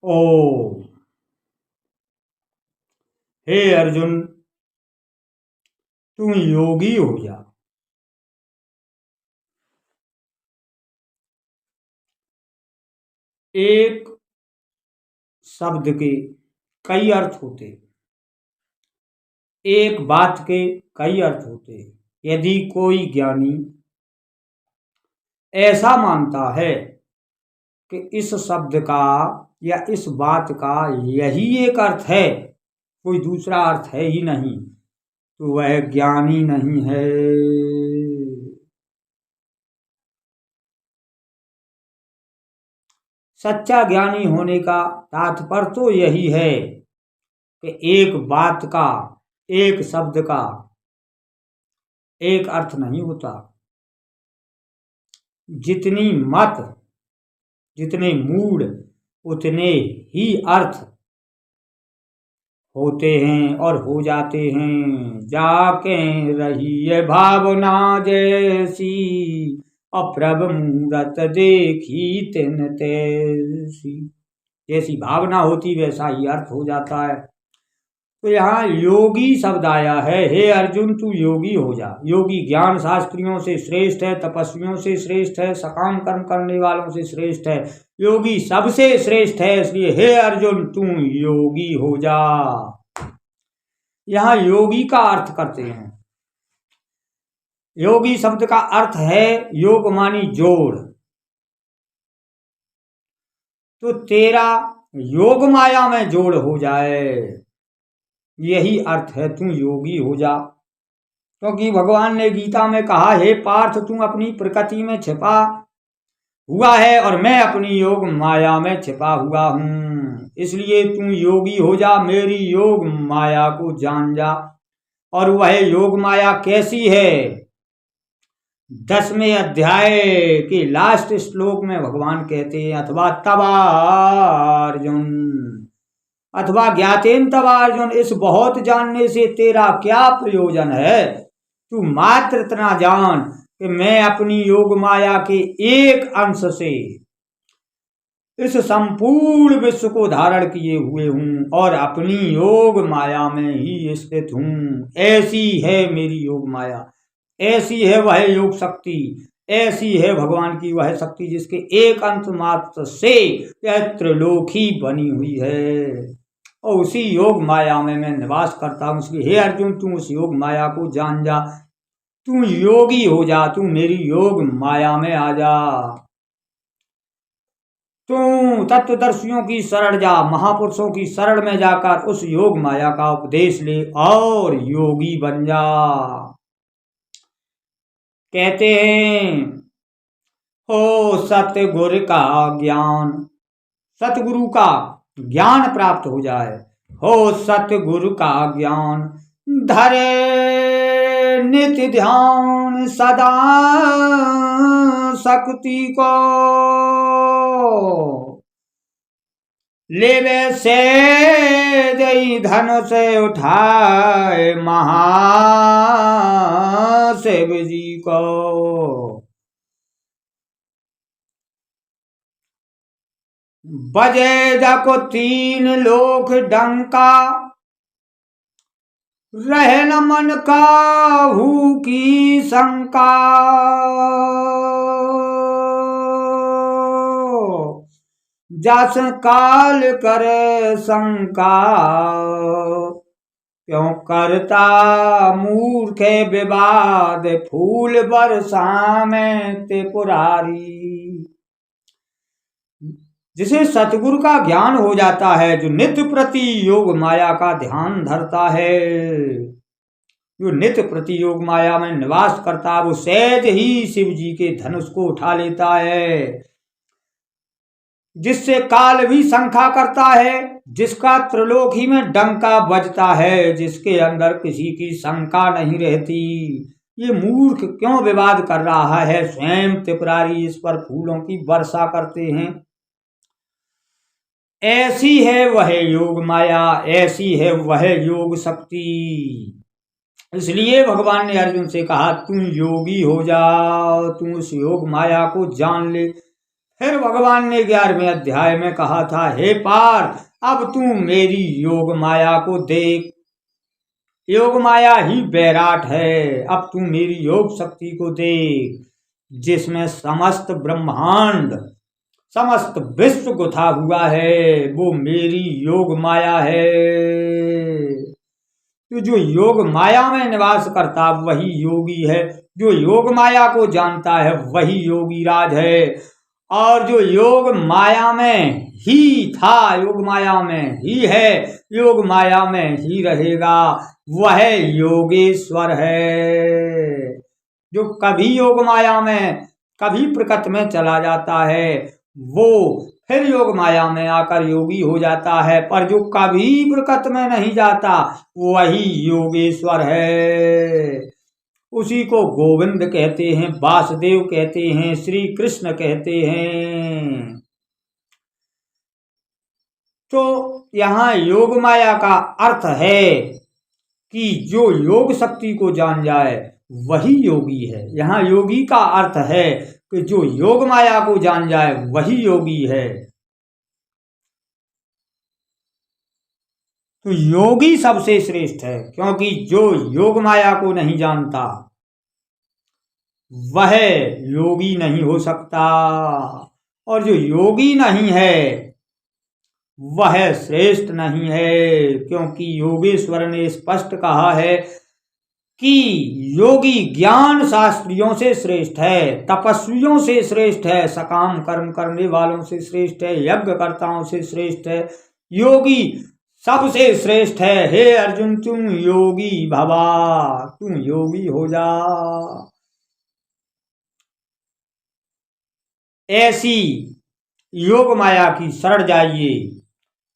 ओ हे अर्जुन, तू योगी हो जा। एक शब्द के कई अर्थ होते, एक बात के कई अर्थ होते। यदि कोई ज्ञानी ऐसा मानता है कि इस शब्द का या इस बात का यही एक अर्थ है, कोई दूसरा अर्थ है ही नहीं, तो वह ज्ञानी नहीं है। सच्चा ज्ञानी होने का तात्पर्य तो यही है कि एक बात का, एक शब्द का एक अर्थ नहीं होता। जितनी मत, जितने मूड, उतने ही अर्थ होते हैं और हो जाते हैं। जाके रही है भावना जैसी, अप्रभ मूरत देखी तिन तैसी। जैसी भावना होती वैसा ही अर्थ हो जाता है। तो यहाँ योगी शब्द आया है। हे अर्जुन, तू योगी हो जा। योगी ज्ञान शास्त्रियों से श्रेष्ठ है, तपस्वियों से श्रेष्ठ है, सकाम कर्म करने वालों से श्रेष्ठ है। योगी सबसे श्रेष्ठ है, इसलिए हे अर्जुन तू योगी हो जा। यहाँ योगी का अर्थ करते हैं। योगी शब्द का अर्थ है योग मानी जोड़। तो तेरा योग माया में जोड़ हो जाए, यही अर्थ है तू योगी हो जा। क्योंकि भगवान ने गीता में कहा, हे पार्थ, तू अपनी प्रकृति में छिपा हुआ है और मैं अपनी योग माया में छिपा हुआ हूं। इसलिए तू योगी हो जा, मेरी योग माया को जान जा। और वह योग माया कैसी है? 10वें अध्याय के लास्ट श्लोक में भगवान कहते हैं, अथवा तवार्जुन, अथवा ज्ञातेन तवार्जुन, इस बहुत जानने से तेरा क्या प्रयोजन है? तू मात्र इतना जान कि मैं अपनी योग माया के एक अंश से इस संपूर्ण विश्व को धारण किए हुए हूं और अपनी योग माया में ही स्थित हूं। ऐसी है मेरी योग माया, ऐसी है वह योग शक्ति, ऐसी है भगवान की वह शक्ति जिसके एक अंश मात्र से यह त्रिलोकी बनी हुई है और उसी योग माया में मैं निवास करता हूं। इसलिए हे अर्जुन, तू उस योग माया को जान जा, तू योगी हो जा, तू मेरी योग माया में आ जा। तू तत्वदर्शियों की शरण जा, महापुरुषों की शरण में जाकर उस योग माया का उपदेश ले और योगी बन जा। कहते हैं, हो सतगुरु का ज्ञान, सतगुरु का ज्ञान प्राप्त हो जाए। हो सतगुरु का ज्ञान धरे नित्य ध्यान, सदा शक्ति को लेवे से जई धन से उठाए महाशिव जी को। बजे जको 3 लोक डंका, रहे न मन काहू की शंका। जस काल करे शंका, क्यों करता मूर्ख विवाद, फूल बरसा में त्रिपुरारी। जिसे सतगुरु का ज्ञान हो जाता है, जो नित्य प्रति योग माया का ध्यान धरता है, जो नित्य प्रति योग माया में निवास करता है, वो सहज ही शिव जी के धनुष को उठा लेता है। जिससे काल भी शंका करता है, जिसका त्रिलोकी में डंका बजता है, जिसके अंदर किसी की शंका नहीं रहती, ये मूर्ख क्यों विवाद कर रहा है? स्वयं त्रिपुरारी इस पर फूलों की वर्षा करते हैं। ऐसी है वह योग माया, ऐसी है वह योग शक्ति। इसलिए भगवान ने अर्जुन से कहा, तू योगी हो जा, तू उस योग माया को जान ले। फिर भगवान ने 11वें अध्याय में कहा था, हे पार्थ, अब तू मेरी योग माया को देख। योग माया ही बैराट है। अब तू मेरी योग शक्ति को देख, जिसमें समस्त ब्रह्मांड, समस्त विश्व गुथा हुआ है, वो मेरी योग माया है। तो जो योग माया में निवास करता वही योगी है। जो योग माया को जानता है वही योगी राज है। और जो योग माया में ही था, योग माया में ही है, योग माया में ही रहेगा, वह योगेश्वर है। जो कभी योग माया में, कभी प्रकृत में चला जाता है, वो फिर योग माया में आकर योगी हो जाता है। पर जो कभी प्रकृत में नहीं जाता, वही योगेश्वर है। उसी को गोविंद कहते हैं, वासुदेव कहते हैं, श्री कृष्ण कहते हैं। तो यहाँ योग माया का अर्थ है कि जो योग शक्ति को जान जाए वही योगी है। यहाँ योगी का अर्थ है कि जो योग माया को जान जाए वही योगी है। तो योगी सबसे श्रेष्ठ है, क्योंकि जो योग माया को नहीं जानता वह योगी नहीं हो सकता। और जो योगी नहीं है वह श्रेष्ठ नहीं है, क्योंकि योगेश्वर ने स्पष्ट कहा है कि योगी ज्ञान शास्त्रियों से श्रेष्ठ है, तपस्वियों से श्रेष्ठ है, सकाम कर्म करने वालों से श्रेष्ठ है, यज्ञकर्ताओं से श्रेष्ठ है। योगी सबसे श्रेष्ठ है। हे अर्जुन, तुम योगी भवा, तुम योगी हो जा। ऐसी योग माया की शरण जाइए।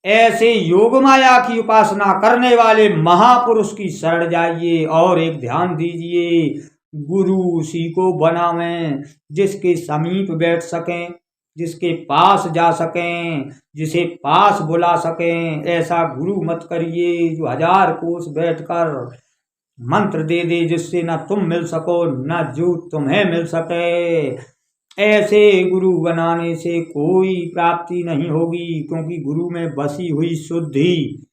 ऐसे योग माया की उपासना करने वाले महापुरुष की शरण जाइए। और एक ध्यान दीजिए, गुरु उसी को बनावें जिसके समीप बैठ सकें, जिसके पास जा सकें, जिसे पास बुला सकें। ऐसा गुरु मत करिए जो 1000 कोस बैठकर मंत्र दे दे, जिससे न तुम मिल सको न जो तुम्हें मिल सके। ऐसे गुरु बनाने से कोई प्राप्ति नहीं होगी, क्योंकि गुरु में बसी हुई शुद्धि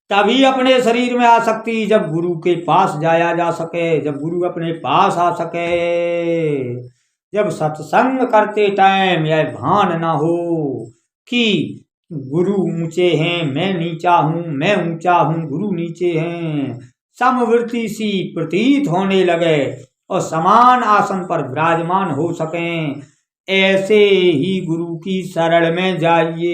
तभी अपने शरीर में आ सकती जब गुरु के पास जाया जा सके, जब गुरु अपने पास आ सके। जब सत्संग करते टाइम यह भान ना हो कि गुरु ऊंचे हैं, मैं नीचा हूं, मैं ऊंचा हूं, गुरु नीचे हैं, समवृत्ति सी प्रतीत होने लगे और समान आसन पर विराजमान हो सकें, ऐसे ही गुरु की शरण में जाइए।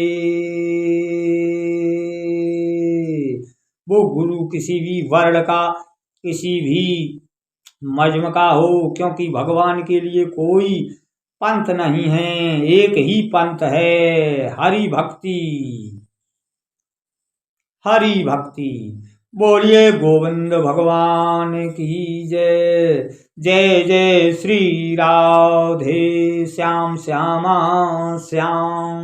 वो गुरु किसी भी वर्ण का, किसी भी मजहब का हो, क्योंकि भगवान के लिए कोई पंथ नहीं है, एक ही पंथ है, हरि भक्ति, हरि भक्ति। बोलिए गोविंद भगवान की जय। जय जय श्री राधे श्याम श्यामा श्याम।